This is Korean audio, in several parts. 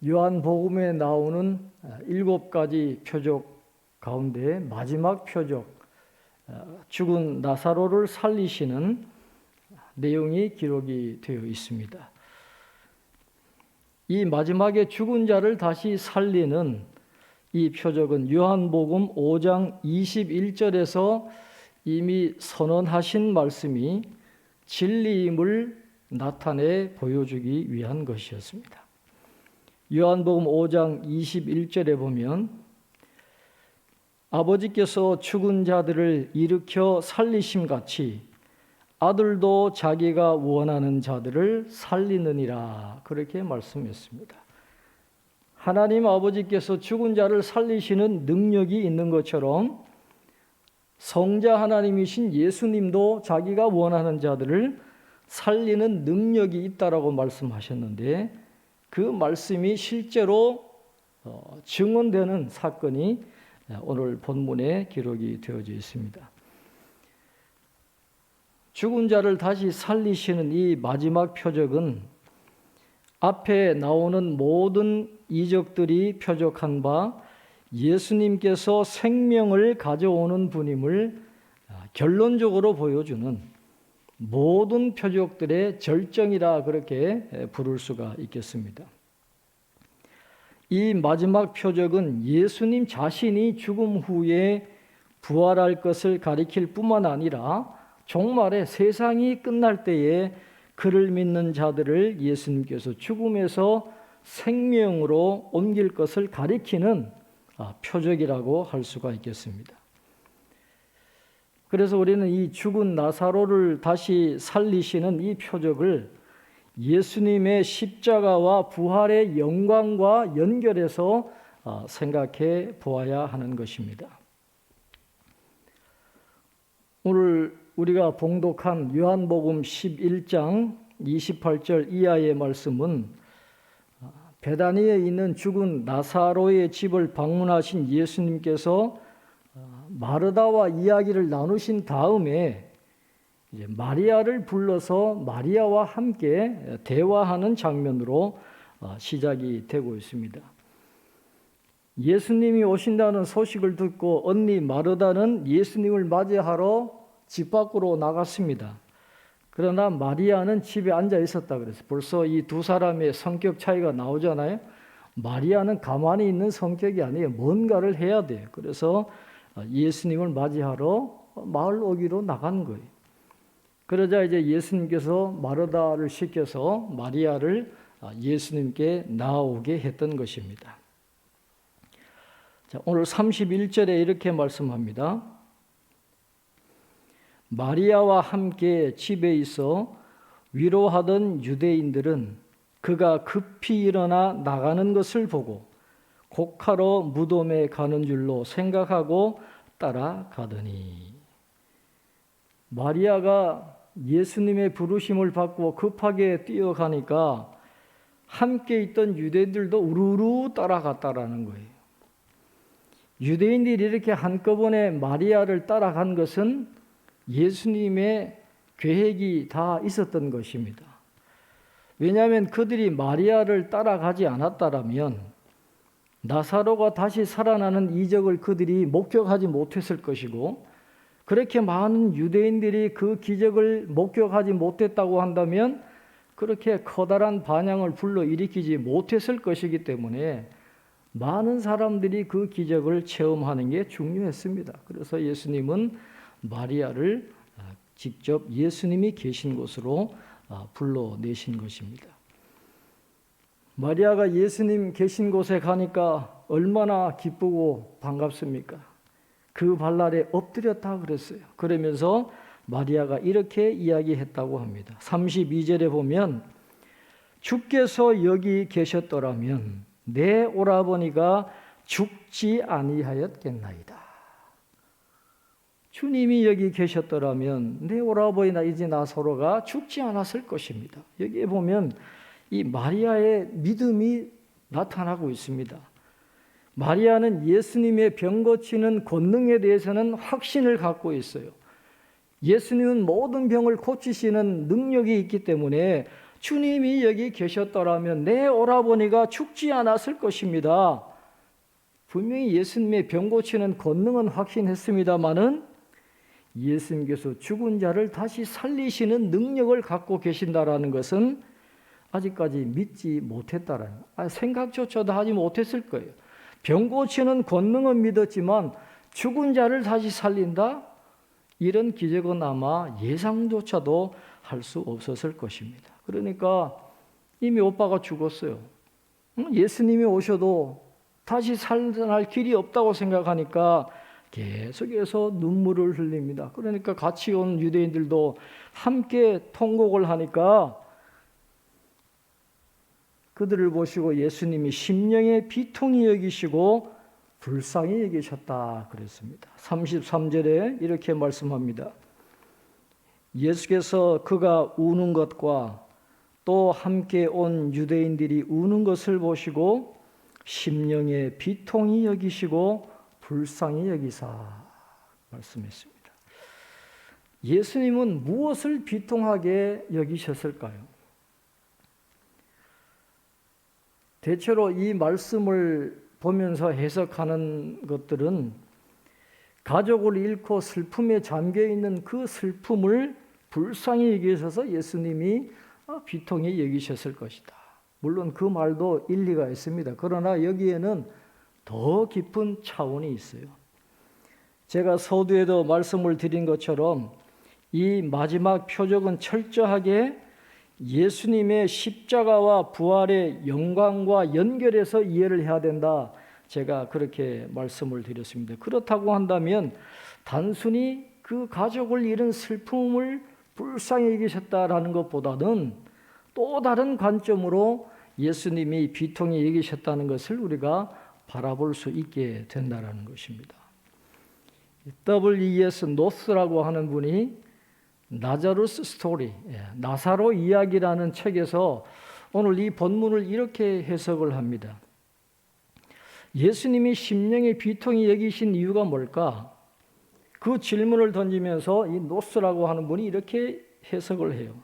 요한복음에 나오는 7가지 표적 가운데 마지막 표적, 죽은 나사로를 살리시는 내용이 기록이 되어 있습니다. 이 마지막에 죽은 자를 다시 살리는 이 표적은 요한복음 5장 21절에서 이미 선언하신 말씀이 진리임을 나타내 보여주기 위한 것이었습니다. 요한복음 5장 21절에 보면 아버지께서 죽은 자들을 일으켜 살리심같이 아들도 자기가 원하는 자들을 살리느니라, 그렇게 말씀했습니다. 하나님 아버지께서 죽은 자를 살리시는 능력이 있는 것처럼 성자 하나님이신 예수님도 자기가 원하는 자들을 살리는 능력이 있다라고 말씀하셨는데, 그 말씀이 실제로 증언되는 사건이 오늘 본문에 기록이 되어져 있습니다. 죽은 자를 다시 살리시는 이 마지막 표적은 앞에 나오는 모든 이적들이 표적한 바 예수님께서 생명을 가져오는 분임을 결론적으로 보여주는 모든 표적들의 절정이라 그렇게 부를 수가 있겠습니다. 이 마지막 표적은 예수님 자신이 죽음 후에 부활할 것을 가리킬 뿐만 아니라 종말에 세상이 끝날 때에 그를 믿는 자들을 예수님께서 죽음에서 생명으로 옮길 것을 가리키는 표적이라고 할 수가 있겠습니다. 그래서 우리는 이 죽은 나사로를 다시 살리시는 이 표적을 예수님의 십자가와 부활의 영광과 연결해서 생각해 보아야 하는 것입니다. 오늘 우리가 봉독한 요한복음 11장 28절 이하의 말씀은 베다니에 있는 죽은 나사로의 집을 방문하신 예수님께서 마르다와 이야기를 나누신 다음에 이제 마리아를 불러서 마리아와 함께 대화하는 장면으로 시작이 되고 있습니다. 예수님이 오신다는 소식을 듣고 언니 마르다는 예수님을 맞이하러 집 밖으로 나갔습니다. 그러나 마리아는 집에 앉아 있었다 그랬어요. 벌써 이 두 사람의 성격 차이가 나오잖아요. 마리아는 가만히 있는 성격이 아니에요. 뭔가를 해야 돼요. 그래서 예수님을 맞이하러 마을 오기로 나간 거예요. 그러자 이제 예수님께서 마르다를 시켜서 마리아를 예수님께 나오게 했던 것입니다. 자, 오늘 31절에 이렇게 말씀합니다. 마리아와 함께 집에 있어 위로하던 유대인들은 그가 급히 일어나 나가는 것을 보고 곡하러 무덤에 가는 줄로 생각하고 따라가더니, 마리아가 예수님의 부르심을 받고 급하게 뛰어가니까 함께 있던 유대인들도 우르르 따라갔다라는 거예요. 유대인들이 이렇게 한꺼번에 마리아를 따라간 것은 예수님의 계획이 다 있었던 것입니다. 왜냐하면 그들이 마리아를 따라가지 않았다면 나사로가 다시 살아나는 이적을 그들이 목격하지 못했을 것이고, 그렇게 많은 유대인들이 그 기적을 목격하지 못했다고 한다면 그렇게 커다란 반향을 불러일으키지 못했을 것이기 때문에 많은 사람들이 그 기적을 체험하는 게 중요했습니다. 그래서 예수님은 마리아를 직접 예수님이 계신 곳으로 불러내신 것입니다. 마리아가 예수님 계신 곳에 가니까 얼마나 기쁘고 반갑습니까? 그 발날에 엎드렸다 그랬어요. 그러면서 마리아가 이렇게 이야기했다고 합니다. 32절에 보면 주께서 여기 계셨더라면 내 오라버니가 죽지 아니하였겠나이다. 주님이 여기 계셨더라면 내 오라버니나 이제 나사로가 죽지 않았을 것입니다. 여기에 보면 이 마리아의 믿음이 나타나고 있습니다. 마리아는 예수님의 병 고치는 권능에 대해서는 확신을 갖고 있어요. 예수님은 모든 병을 고치시는 능력이 있기 때문에 주님이 여기 계셨더라면 내 오라버니가 죽지 않았을 것입니다. 분명히 예수님의 병 고치는 권능은 확신했습니다마는 예수님께서 죽은 자를 다시 살리시는 능력을 갖고 계신다라는 것은 아직까지 믿지 못했다라는, 생각조차도 하지 못했을 거예요. 병 고치는 권능은 믿었지만 죽은 자를 다시 살린다? 이런 기적은 아마 예상조차도 할 수 없었을 것입니다. 그러니까 이미 오빠가 죽었어요. 예수님이 오셔도 다시 살아날 길이 없다고 생각하니까 계속해서 눈물을 흘립니다. 그러니까 같이 온 유대인들도 함께 통곡을 하니까 그들을 보시고 예수님이 심령의 비통히 여기시고 불쌍히 여기셨다 그랬습니다. 33절에 이렇게 말씀합니다. 예수께서 그가 우는 것과 또 함께 온 유대인들이 우는 것을 보시고 심령의 비통히 여기시고 불쌍히 여기사 말씀했습니다. 예수님은 무엇을 비통하게 여기셨을까요? 대체로 이 말씀을 보면서 해석하는 것들은 가족을 잃고 슬픔에 잠겨있는 그 슬픔을 불쌍히 여기셔서 예수님이 비통히 여기셨을 것이다. 물론 그 말도 일리가 있습니다. 그러나 여기에는 더 깊은 차원이 있어요. 제가 서두에도 말씀을 드린 것처럼 이 마지막 표적은 철저하게 예수님의 십자가와 부활의 영광과 연결해서 이해를 해야 된다. 제가 그렇게 말씀을 드렸습니다. 그렇다고 한다면 단순히 그 가족을 잃은 슬픔을 불쌍히 여기셨다라는 것보다는 또 다른 관점으로 예수님이 비통히 여기셨다는 것을 우리가 바라볼 수 있게 된다는 것입니다. W.E.S. 노스라고 하는 분이 나자루스 스토리, 나사로 이야기라는 책에서 오늘 이 본문을 이렇게 해석을 합니다. 예수님이 심령의 비통히 여기신 이유가 뭘까? 그 질문을 던지면서 이 노스라고 하는 분이 이렇게 해석을 해요.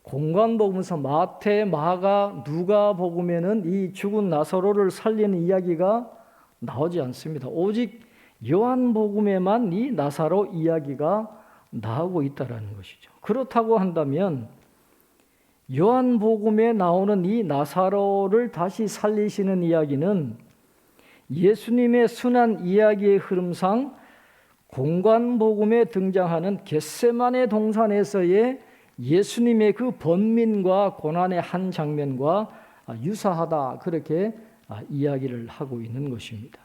공관복음서 마태, 마가, 누가복음에는 이 죽은 나사로를 살리는 이야기가 나오지 않습니다. 오직 요한복음에만 이 나사로 이야기가 나오고 있다는 것이죠. 그렇다고 한다면 요한복음에 나오는 이 나사로를 다시 살리시는 이야기는 예수님의 순환 이야기의 흐름상 공관복음에 등장하는 겟세마네 동산에서의 예수님의 그 번민과 고난의 한 장면과 유사하다, 그렇게 이야기를 하고 있는 것입니다.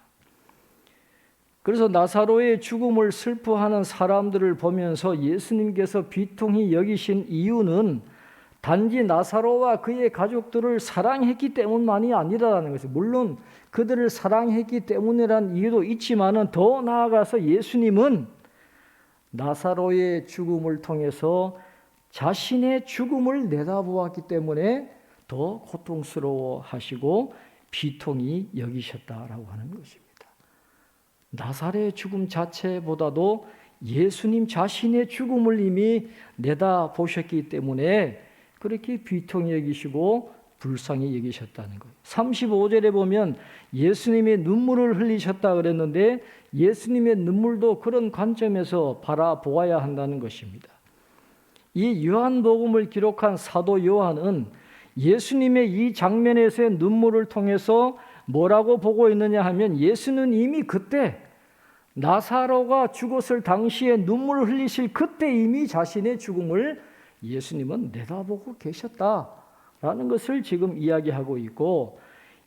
그래서 나사로의 죽음을 슬퍼하는 사람들을 보면서 예수님께서 비통히 여기신 이유는 단지 나사로와 그의 가족들을 사랑했기 때문만이 아니라는 것이죠. 물론 그들을 사랑했기 때문이라는 이유도 있지만은 더 나아가서 예수님은 나사로의 죽음을 통해서 자신의 죽음을 내다보았기 때문에 더 고통스러워하시고 비통히 여기셨다라고 하는 것입니다. 나사로의 죽음 자체보다도 예수님 자신의 죽음을 이미 내다보셨기 때문에 그렇게 비통히 여기시고 불쌍히 여기셨다는 거예요. 35절에 보면 예수님의 눈물을 흘리셨다 그랬는데 예수님의 눈물도 그런 관점에서 바라보아야 한다는 것입니다. 이 요한복음을 기록한 사도 요한은 예수님의 이 장면에서의 눈물을 통해서 뭐라고 보고 있느냐 하면 예수는 이미 그때 나사로가 죽었을 당시에 눈물을 흘리실 그때 이미 자신의 죽음을 예수님은 내다보고 계셨다라는 것을 지금 이야기하고 있고,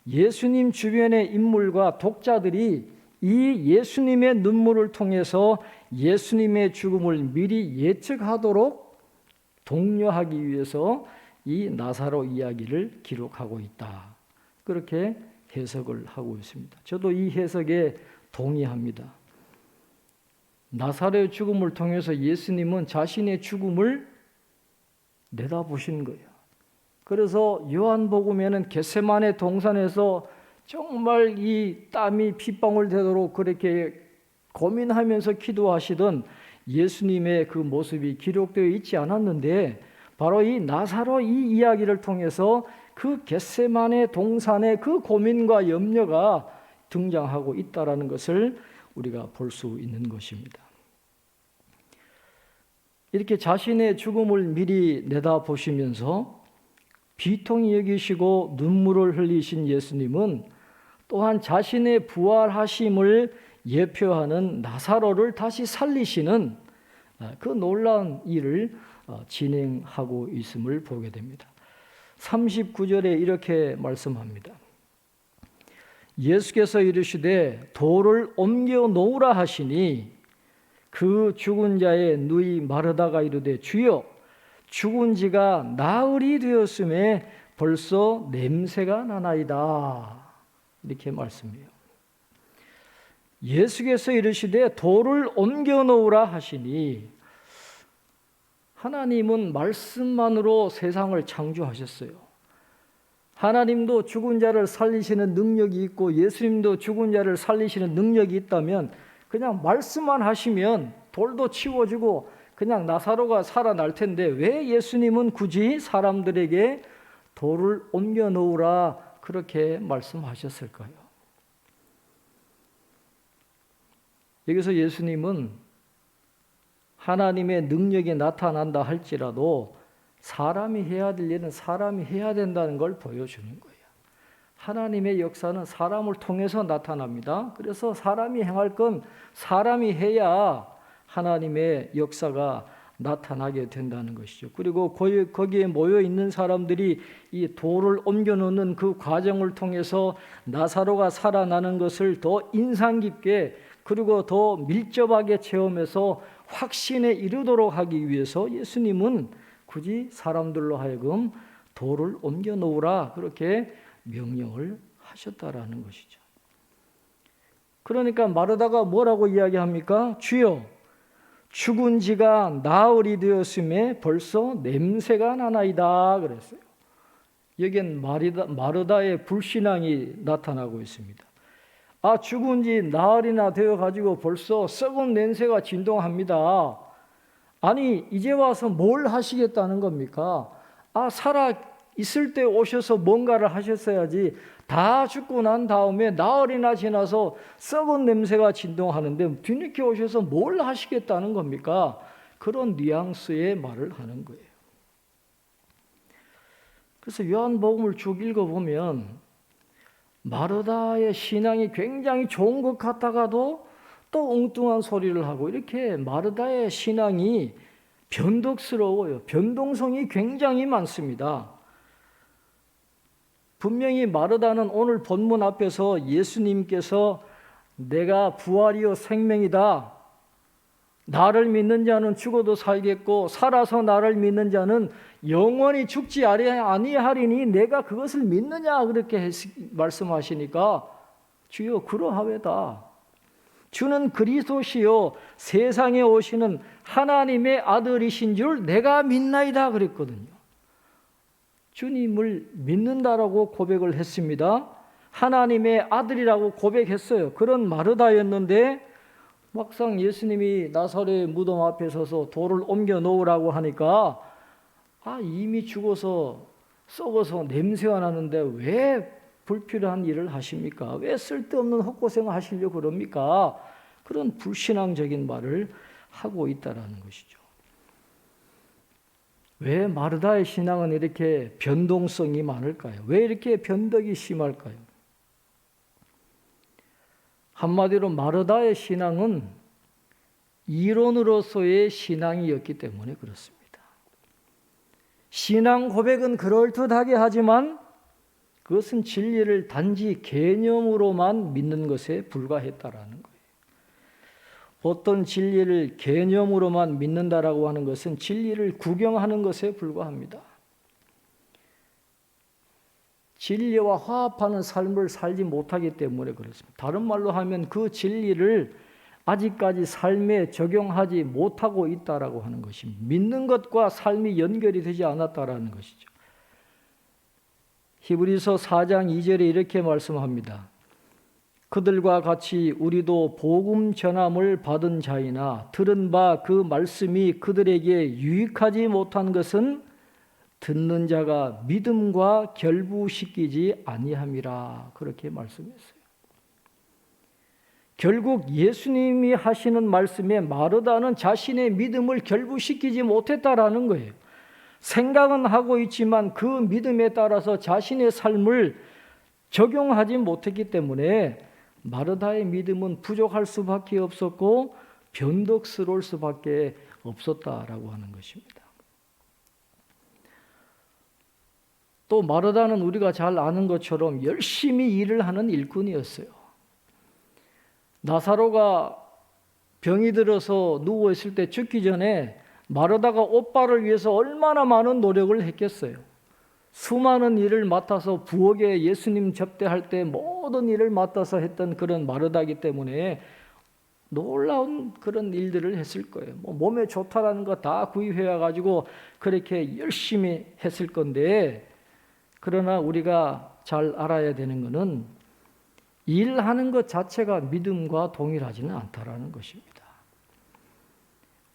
예수님 주변의 인물과 독자들이 이 예수님의 눈물을 통해서 예수님의 죽음을 미리 예측하도록 독려하기 위해서 이 나사로 이야기를 기록하고 있다. 그렇게 해석을 하고 있습니다. 저도 이 해석에 동의합니다. 나사로의 죽음을 통해서 예수님은 자신의 죽음을 내다보신 거예요. 그래서 요한복음에는 겟세마네 동산에서 정말 이 땀이 핏방울 되도록 그렇게 고민하면서 기도하시던 예수님의 그 모습이 기록되어 있지 않았는데 바로 이 나사로 이 이야기를 통해서 그 겟세마네 동산의 그 고민과 염려가 등장하고 있다라는 것을 우리가 볼 수 있는 것입니다. 이렇게 자신의 죽음을 미리 내다보시면서 비통히 여기시고 눈물을 흘리신 예수님은 또한 자신의 부활하심을 예표하는 나사로를 다시 살리시는 그 놀라운 일을 진행하고 있음을 보게 됩니다. 39절에 이렇게 말씀합니다. 예수께서 이르시되 돌을 옮겨 놓으라 하시니 그 죽은 자의 누이 마르다가 이르되 주여 죽은 지가 나흘이 되었음에 벌써 냄새가 나나이다. 이렇게 말씀해요. 예수께서 이르시되 돌을 옮겨 놓으라 하시니 하나님은 말씀만으로 세상을 창조하셨어요. 하나님도 죽은 자를 살리시는 능력이 있고 예수님도 죽은 자를 살리시는 능력이 있다면 그냥 말씀만 하시면 돌도 치워지고 그냥 나사로가 살아날 텐데 왜 예수님은 굳이 사람들에게 돌을 옮겨 놓으라 그렇게 말씀하셨을까요? 여기서 예수님은 하나님의 능력이 나타난다 할지라도 사람이 해야 될 일은 사람이 해야 된다는 걸 보여주는 거예요. 하나님의 역사는 사람을 통해서 나타납니다. 그래서 사람이 행할 건 사람이 해야 하나님의 역사가 나타나게 된다는 것이죠. 그리고 거기에 모여 있는 사람들이 이 돌을 옮겨놓는 그 과정을 통해서 나사로가 살아나는 것을 더 인상 깊게 그리고 더 밀접하게 체험해서 확신에 이르도록 하기 위해서 예수님은 굳이 사람들로 하여금 돌을 옮겨 놓으라 그렇게 명령을 하셨다라는 것이죠. 그러니까 마르다가 뭐라고 이야기합니까? 주여 죽은 지가 나흘이 되었음에 벌써 냄새가 나나이다 그랬어요. 여기엔 마르다의 불신앙이 나타나고 있습니다. 죽은 지 나흘이나 되어가지고 벌써 썩은 냄새가 진동합니다. 아니 이제 와서 뭘 하시겠다는 겁니까? 살아 있을 때 오셔서 뭔가를 하셨어야지. 다 죽고 난 다음에 나흘이나 지나서 썩은 냄새가 진동하는데 뒤늦게 오셔서 뭘 하시겠다는 겁니까? 그런 뉘앙스의 말을 하는 거예요. 그래서 요한복음을 쭉 읽어보면 마르다의 신앙이 굉장히 좋은 것 같다가도 또 엉뚱한 소리를 하고 이렇게 마르다의 신앙이 변덕스러워요. 변동성이 굉장히 많습니다. 분명히 마르다는 오늘 본문 앞에서 예수님께서 내가 부활이요 생명이다. 나를 믿는 자는 죽어도 살겠고 살아서 나를 믿는 자는 영원히 죽지 아니하리니 내가 그것을 믿느냐 그렇게 말씀하시니까 주여 그러하외다. 주는 그리스도시요 세상에 오시는 하나님의 아들이신 줄 내가 믿나이다 그랬거든요. 주님을 믿는다라고 고백을 했습니다. 하나님의 아들이라고 고백했어요. 그런 마르다였는데 막상 예수님이 나사렛 무덤 앞에 서서 돌을 옮겨 놓으라고 하니까 이미 죽어서 썩어서 냄새가 나는데 왜 불필요한 일을 하십니까? 왜 쓸데없는 헛고생을 하시려고 그럽니까? 그런 불신앙적인 말을 하고 있다라는 것이죠. 왜 마르다의 신앙은 이렇게 변동성이 많을까요? 왜 이렇게 변덕이 심할까요? 한마디로 마르다의 신앙은 이론으로서의 신앙이었기 때문에 그렇습니다. 신앙 고백은 그럴듯하게 하지만 그것은 진리를 단지 개념으로만 믿는 것에 불과했다라는 거예요. 어떤 진리를 개념으로만 믿는다라고 하는 것은 진리를 구경하는 것에 불과합니다. 진리와 화합하는 삶을 살지 못하기 때문에 그렇습니다. 다른 말로 하면 그 진리를 아직까지 삶에 적용하지 못하고 있다라고 하는 것입니다. 믿는 것과 삶이 연결이 되지 않았다라는 것이죠. 히브리서 4장 2절에 이렇게 말씀합니다. 그들과 같이 우리도 복음 전함을 받은 자이나 들은 바 그 말씀이 그들에게 유익하지 못한 것은 듣는 자가 믿음과 결부시키지 아니함이라 그렇게 말씀했어요. 결국 예수님이 하시는 말씀에 마르다는 자신의 믿음을 결부시키지 못했다라는 거예요. 생각은 하고 있지만 그 믿음에 따라서 자신의 삶을 적용하지 못했기 때문에 마르다의 믿음은 부족할 수밖에 없었고 변덕스러울 수밖에 없었다라고 하는 것입니다. 또 마르다는 우리가 잘 아는 것처럼 열심히 일을 하는 일꾼이었어요. 나사로가 병이 들어서 누워있을 때 죽기 전에 마르다가 오빠를 위해서 얼마나 많은 노력을 했겠어요. 수많은 일을 맡아서 부엌에 예수님 접대할 때 모든 일을 맡아서 했던 그런 마르다이기 때문에 놀라운 그런 일들을 했을 거예요. 몸에 좋다라는 거 다 구입해 가지고 그렇게 열심히 했을 건데, 그러나 우리가 잘 알아야 되는 것은 일하는 것 자체가 믿음과 동일하지는 않다라는 것입니다.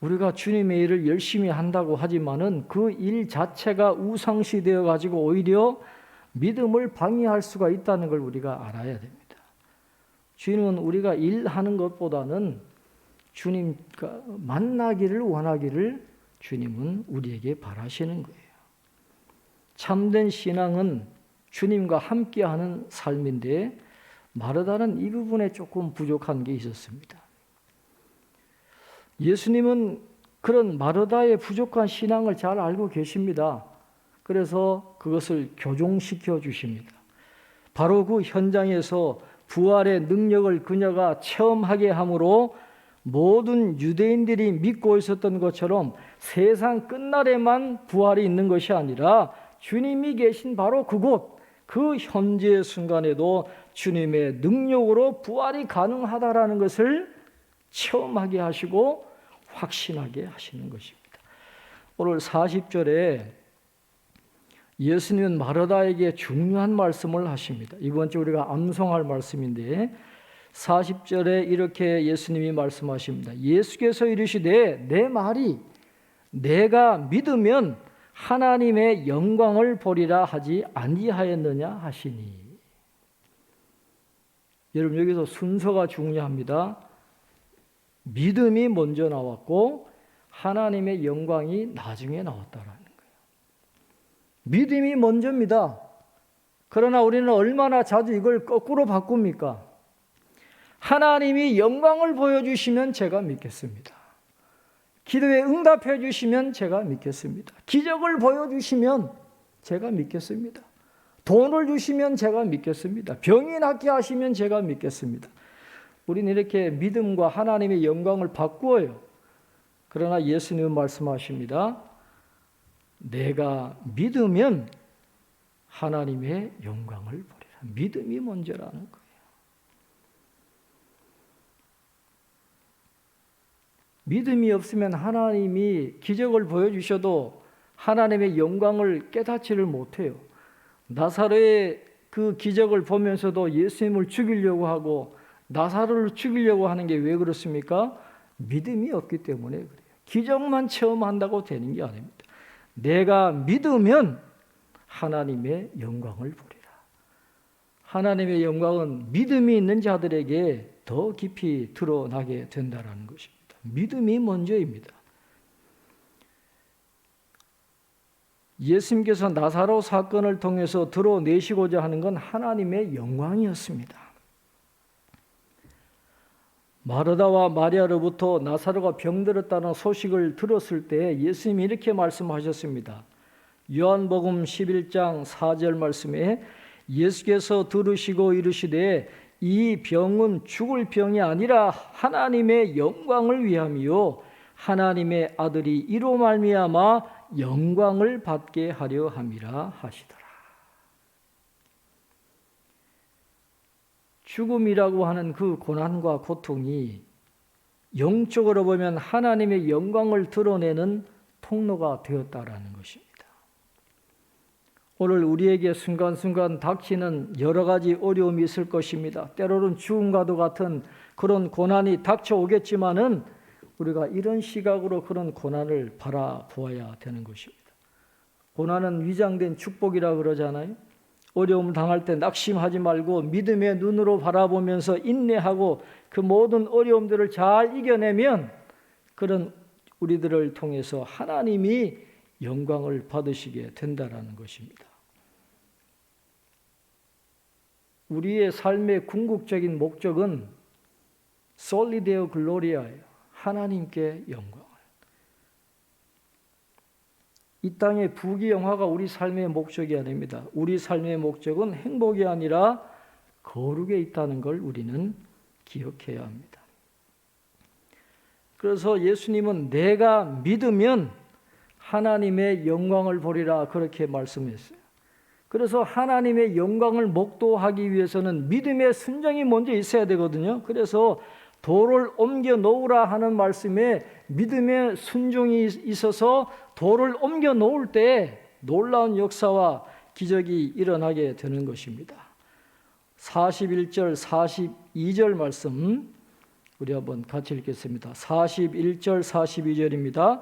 우리가 주님의 일을 열심히 한다고 하지만은 그 일 자체가 우상시되어 가지고 오히려 믿음을 방해할 수가 있다는 걸 우리가 알아야 됩니다. 주님은 우리가 일하는 것보다는 주님과 만나기를 원하기를 주님은 우리에게 바라시는 거예요. 참된 신앙은 주님과 함께하는 삶인데 마르다는 이 부분에 조금 부족한 게 있었습니다. 예수님은 그런 마르다의 부족한 신앙을 잘 알고 계십니다. 그래서 그것을 교종시켜 주십니다. 바로 그 현장에서 부활의 능력을 그녀가 체험하게 함으로 모든 유대인들이 믿고 있었던 것처럼 세상 끝날에만 부활이 있는 것이 아니라 주님이 계신 바로 그곳, 그 현재의 순간에도 주님의 능력으로 부활이 가능하다라는 것을 체험하게 하시고 확신하게 하시는 것입니다. 오늘 40절에 예수님은 마르다에게 중요한 말씀을 하십니다. 이번 주 우리가 암송할 말씀인데 40절에 이렇게 예수님이 말씀하십니다. 예수께서 이르시되 내 말이 내가 믿으면 하나님의 영광을 보리라 하지 아니하였느냐 하시니. 여러분, 여기서 순서가 중요합니다. 믿음이 먼저 나왔고 하나님의 영광이 나중에 나왔다라는 거예요. 믿음이 먼저입니다. 그러나 우리는 얼마나 자주 이걸 거꾸로 바꿉니까? 하나님이 영광을 보여주시면 제가 믿겠습니다. 기도에 응답해 주시면 제가 믿겠습니다. 기적을 보여주시면 제가 믿겠습니다. 돈을 주시면 제가 믿겠습니다. 병이 낫게 하시면 제가 믿겠습니다. 우리는 이렇게 믿음과 하나님의 영광을 바꾸어요. 그러나 예수님은 말씀하십니다. 내가 믿으면 하나님의 영광을 보리라. 믿음이 먼저라는 거예요. 믿음이 없으면 하나님이 기적을 보여주셔도 하나님의 영광을 깨닫지를 못해요. 나사로의 그 기적을 보면서도 예수님을 죽이려고 하고 나사로를 죽이려고 하는 게 왜 그렇습니까? 믿음이 없기 때문에 그래요. 기적만 체험한다고 되는 게 아닙니다. 내가 믿으면 하나님의 영광을 보리라. 하나님의 영광은 믿음이 있는 자들에게 더 깊이 드러나게 된다는 것입니다. 믿음이 먼저입니다. 예수님께서 나사로 사건을 통해서 드러내시고자 하는 건 하나님의 영광이었습니다. 마르다와 마리아로부터 나사로가 병들었다는 소식을 들었을 때 예수님이 이렇게 말씀하셨습니다. 요한복음 11장 4절 말씀에 예수께서 들으시고 이르시되 이 병은 죽을 병이 아니라 하나님의 영광을 위함이요 하나님의 아들이 이로 말미암아 영광을 받게 하려 함이라 하시더라. 죽음이라고 하는 그 고난과 고통이 영적으로 보면 하나님의 영광을 드러내는 통로가 되었다라는 것입니다. 오늘 우리에게 순간순간 닥치는 여러 가지 어려움이 있을 것입니다. 때로는 죽음과도 같은 그런 고난이 닥쳐오겠지만은 우리가 이런 시각으로 그런 고난을 바라보아야 되는 것입니다. 고난은 위장된 축복이라 그러잖아요. 어려움을 당할 때 낙심하지 말고 믿음의 눈으로 바라보면서 인내하고 그 모든 어려움들을 잘 이겨내면 그런 우리들을 통해서 하나님이 영광을 받으시게 된다라는 것입니다. 우리의 삶의 궁극적인 목적은 솔리 데오 글로리아예요. 하나님께 영광을. 이 땅의 부귀영화가 우리 삶의 목적이 아닙니다. 우리 삶의 목적은 행복이 아니라 거룩에 있다는 걸 우리는 기억해야 합니다. 그래서 예수님은 내가 믿으면 하나님의 영광을 보리라 그렇게 말씀했어요. 그래서 하나님의 영광을 목도하기 위해서는 믿음의 순종이 먼저 있어야 되거든요. 그래서 돌을 옮겨 놓으라 하는 말씀에 믿음의 순종이 있어서 돌을 옮겨 놓을 때 놀라운 역사와 기적이 일어나게 되는 것입니다. 41절, 42절 말씀 우리 한번 같이 읽겠습니다. 41절, 42절입니다.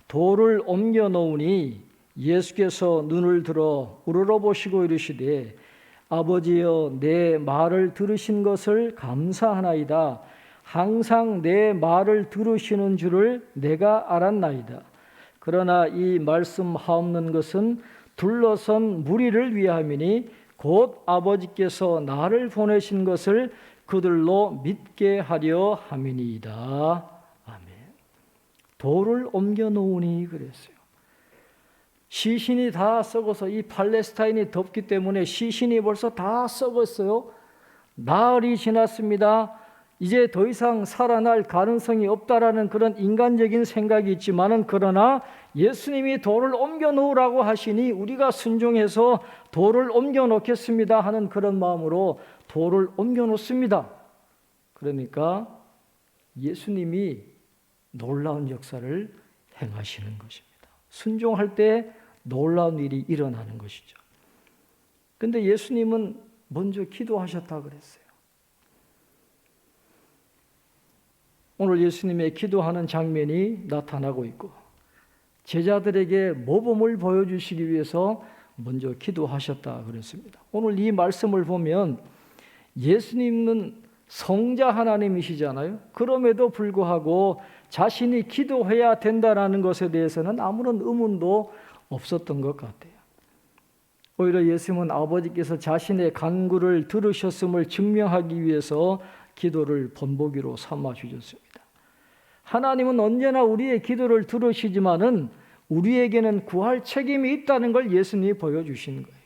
돌을 옮겨 놓으니 예수께서 눈을 들어 우러러보시고 이르시되 아버지여 내 말을 들으신 것을 감사하나이다. 항상 내 말을 들으시는 줄을 내가 알았나이다. 그러나 이 말씀하옵는 것은 둘러선 무리를 위함이니 곧 아버지께서 나를 보내신 것을 그들로 믿게 하려 함이니이다. 아멘. 돌을 옮겨 놓으니 그랬어요. 시신이 다 썩어서 이 팔레스타인이 덥기 때문에 시신이 벌써 다 썩었어요. 나흘이 지났습니다. 이제 더 이상 살아날 가능성이 없다라는 그런 인간적인 생각이 있지만은 그러나 예수님이 돌을 옮겨 놓으라고 하시니 우리가 순종해서 돌을 옮겨 놓겠습니다 하는 그런 마음으로 돌을 옮겨 놓습니다. 그러니까 예수님이 놀라운 역사를 행하시는 것입니다. 순종할 때 놀라운 일이 일어나는 것이죠. 근데 예수님은 먼저 기도하셨다 그랬어요. 오늘 예수님의 기도하는 장면이 나타나고 있고 제자들에게 모범을 보여주시기 위해서 먼저 기도하셨다 그랬습니다. 오늘 이 말씀을 보면 예수님은 성자 하나님이시잖아요. 그럼에도 불구하고 자신이 기도해야 된다는 것에 대해서는 아무런 의문도 없었던 것 같아요. 오히려 예수님은 아버지께서 자신의 간구를 들으셨음을 증명하기 위해서 기도를 본보기로 삼아 주셨습니다. 하나님은 언제나 우리의 기도를 들으시지만은 우리에게는 구할 책임이 있다는 걸 예수님이 보여주시는 거예요.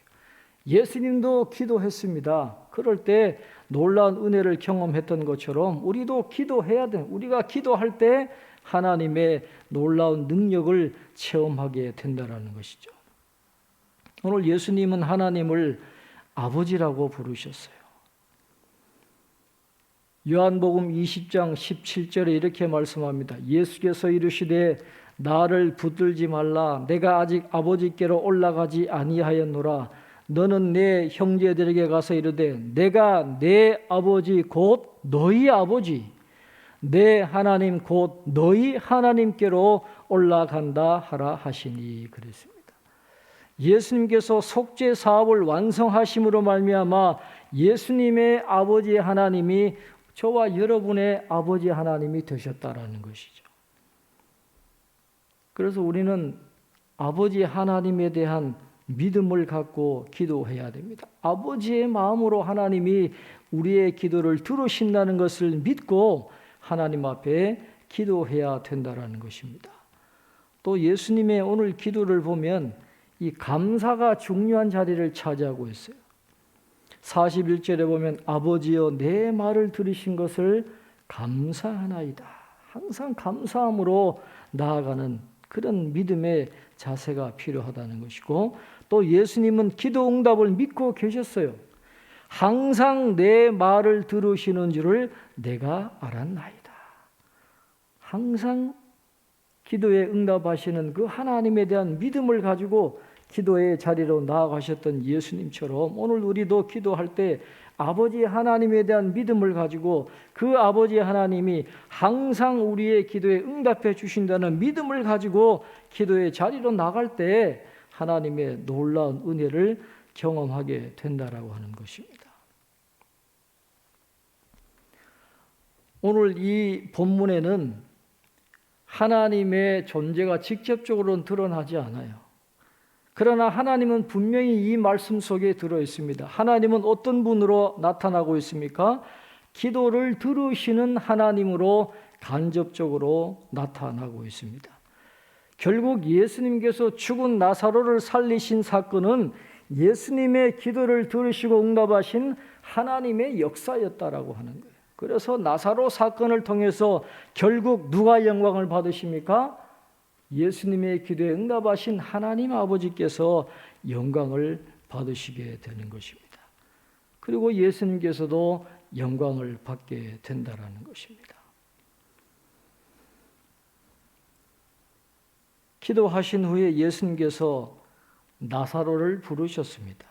예수님도 기도했습니다. 그럴 때 놀라운 은혜를 경험했던 것처럼 우리도 기도해야 돼. 우리가 기도할 때 하나님의 놀라운 능력을 체험하게 된다는 것이죠. 오늘 예수님은 하나님을 아버지라고 부르셨어요. 요한복음 20장 17절에 이렇게 말씀합니다. 예수께서 이르시되 나를 붙들지 말라. 내가 아직 아버지께로 올라가지 아니하였노라. 너는 내 형제들에게 가서 이르되 내가 내 아버지 곧 너희 아버지 내 하나님 곧 너희 하나님께로 올라간다 하라 하시니 그랬습니다. 예수님께서 속죄 사업을 완성하심으로 말미암아 예수님의 아버지 하나님이 저와 여러분의 아버지 하나님이 되셨다라는 것이죠. 그래서 우리는 아버지 하나님에 대한 믿음을 갖고 기도해야 됩니다. 아버지의 마음으로 하나님이 우리의 기도를 들으신다는 것을 믿고 하나님 앞에 기도해야 된다는 것입니다. 또 예수님의 오늘 기도를 보면 이 감사가 중요한 자리를 차지하고 있어요. 41절에 보면 아버지여 내 말을 들으신 것을 감사하나이다. 항상 감사함으로 나아가는 그런 믿음의 자세가 필요하다는 것이고 또 예수님은 기도 응답을 믿고 계셨어요. 항상 내 말을 들으시는 줄을 내가 알았나이다. 항상 기도에 응답하시는 그 하나님에 대한 믿음을 가지고 기도의 자리로 나아가셨던 예수님처럼 오늘 우리도 기도할 때 아버지 하나님에 대한 믿음을 가지고 그 아버지 하나님이 항상 우리의 기도에 응답해 주신다는 믿음을 가지고 기도의 자리로 나갈 때 하나님의 놀라운 은혜를 경험하게 된다라고 하는 것입니다. 오늘 이 본문에는 하나님의 존재가 직접적으로는 드러나지 않아요. 그러나 하나님은 분명히 이 말씀 속에 들어 있습니다. 하나님은 어떤 분으로 나타나고 있습니까? 기도를 들으시는 하나님으로 간접적으로 나타나고 있습니다. 결국 예수님께서 죽은 나사로를 살리신 사건은 예수님의 기도를 들으시고 응답하신 하나님의 역사였다라고 하는 거예요. 그래서 나사로 사건을 통해서 결국 누가 영광을 받으십니까? 예수님의 기도에 응답하신 하나님 아버지께서 영광을 받으시게 되는 것입니다. 그리고 예수님께서도 영광을 받게 된다라는 것입니다. 기도하신 후에 예수님께서 나사로를 부르셨습니다.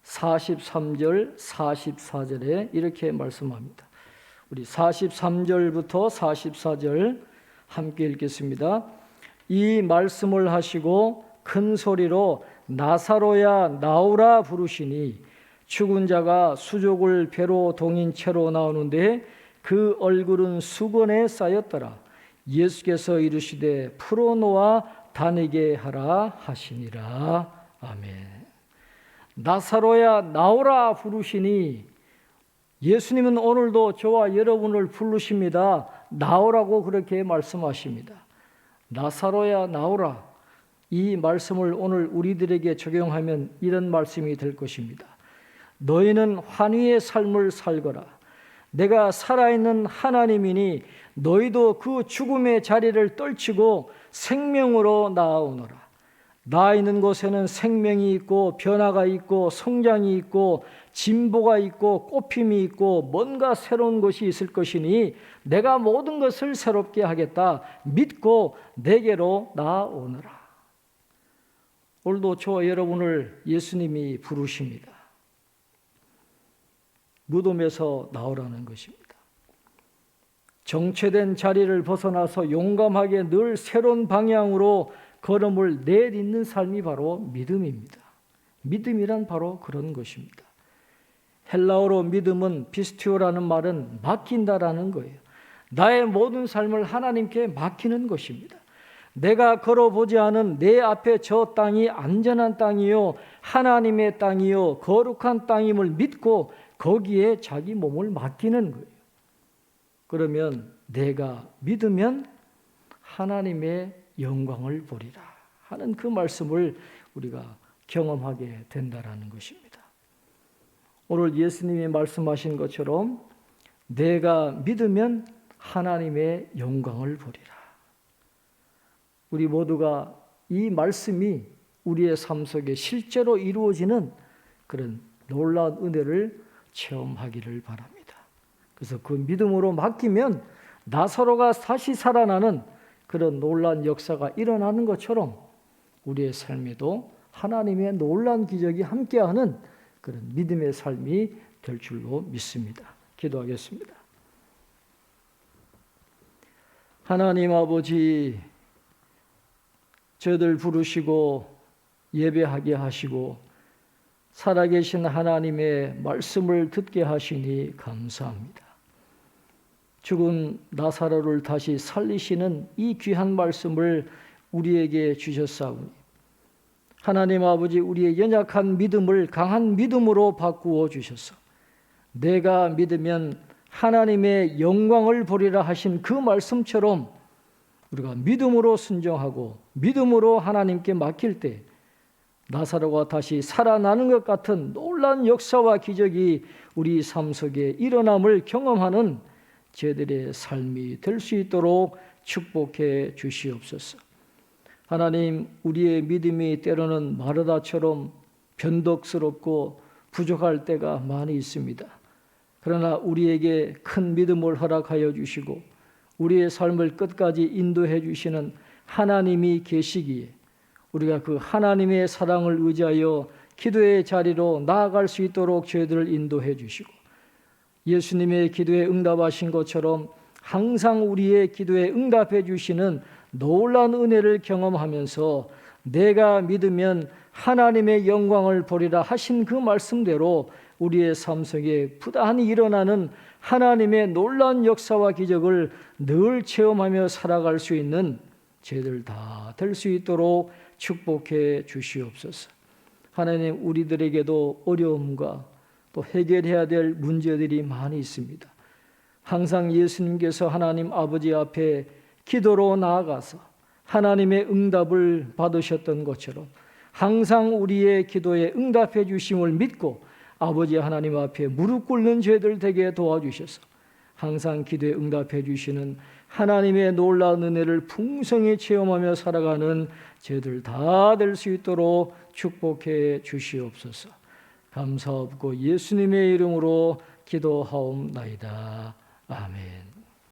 43절, 44절에 이렇게 말씀합니다. 우리 43절부터 44절 함께 읽겠습니다. 이 말씀을 하시고 큰 소리로 나사로야 나오라 부르시니 죽은 자가 수족을 배로 동인 채로 나오는데 그 얼굴은 수건에 쌓였더라. 예수께서 이르시되 풀어놓아 다니게 하라 하시니라. 아멘. 나사로야 나오라 부르시니 예수님은 오늘도 저와 여러분을 부르십니다. 나오라고 그렇게 말씀하십니다. 나사로야 나오라. 이 말씀을 오늘 우리들에게 적용하면 이런 말씀이 될 것입니다. 너희는 환희의 삶을 살거라. 내가 살아있는 하나님이니 너희도 그 죽음의 자리를 떨치고 생명으로 나아오너라. 나 있는 곳에는 생명이 있고 변화가 있고 성장이 있고 진보가 있고 꽃핌이 있고 뭔가 새로운 것이 있을 것이니 내가 모든 것을 새롭게 하겠다. 믿고 내게로 나아오너라. 오늘도 저와 여러분을 예수님이 부르십니다. 무덤에서 나오라는 것입니다. 정체된 자리를 벗어나서 용감하게 늘 새로운 방향으로 걸음을 내딛는 삶이 바로 믿음입니다. 믿음이란 바로 그런 것입니다. 헬라어로 믿음은 피스티오라는 말은 맡긴다라는 거예요. 나의 모든 삶을 하나님께 맡기는 것입니다. 내가 걸어보지 않은 내 앞에 저 땅이 안전한 땅이요 하나님의 땅이요 거룩한 땅임을 믿고 거기에 자기 몸을 맡기는 거예요. 그러면 내가 믿으면 하나님의 영광을 보리라 하는 그 말씀을 우리가 경험하게 된다라는 것입니다. 오늘 예수님이 말씀하신 것처럼 내가 믿으면 하나님의 영광을 보리라. 우리 모두가 이 말씀이 우리의 삶 속에 실제로 이루어지는 그런 놀라운 은혜를 체험하기를 바랍니다. 그래서 그 믿음으로 맡기면 나사로가 다시 살아나는 그런 놀라운 역사가 일어나는 것처럼 우리의 삶에도 하나님의 놀라운 기적이 함께하는 그런 믿음의 삶이 될 줄로 믿습니다. 기도하겠습니다. 하나님 아버지, 저희들 부르시고 예배하게 하시고 살아계신 하나님의 말씀을 듣게 하시니 감사합니다. 죽은 나사로를 다시 살리시는 이 귀한 말씀을 우리에게 주셨사오니 하나님 아버지, 우리의 연약한 믿음을 강한 믿음으로 바꾸어 주셔서 내가 믿으면 하나님의 영광을 보리라 하신 그 말씀처럼 우리가 믿음으로 순종하고 믿음으로 하나님께 맡길 때 나사로가 다시 살아나는 것 같은 놀라운 역사와 기적이 우리 삶 속에 일어남을 경험하는 저희들의 삶이 될 수 있도록 축복해 주시옵소서. 하나님, 우리의 믿음이 때로는 마르다처럼 변덕스럽고 부족할 때가 많이 있습니다. 그러나 우리에게 큰 믿음을 허락하여 주시고 우리의 삶을 끝까지 인도해 주시는 하나님이 계시기에 우리가 그 하나님의 사랑을 의지하여 기도의 자리로 나아갈 수 있도록 저희들을 인도해 주시고 예수님의 기도에 응답하신 것처럼 항상 우리의 기도에 응답해 주시는 놀라운 은혜를 경험하면서 내가 믿으면 하나님의 영광을 보리라 하신 그 말씀대로 우리의 삶 속에 부단히 일어나는 하나님의 놀라운 역사와 기적을 늘 체험하며 살아갈 수 있는 저희들 다 될 수 있도록 축복해 주시옵소서. 하나님, 우리들에게도 어려움과 또 해결해야 될 문제들이 많이 있습니다. 항상 예수님께서 하나님 아버지 앞에 기도로 나아가서 하나님의 응답을 받으셨던 것처럼 항상 우리의 기도에 응답해 주심을 믿고 아버지 하나님 앞에 무릎 꿇는 죄들 되게 도와주셔서 항상 기도에 응답해 주시는 하나님의 놀라운 은혜를 풍성히 체험하며 살아가는 저희들 다 될 수 있도록 축복해 주시옵소서. 감사하고 예수님의 이름으로 기도하옵나이다. 아멘.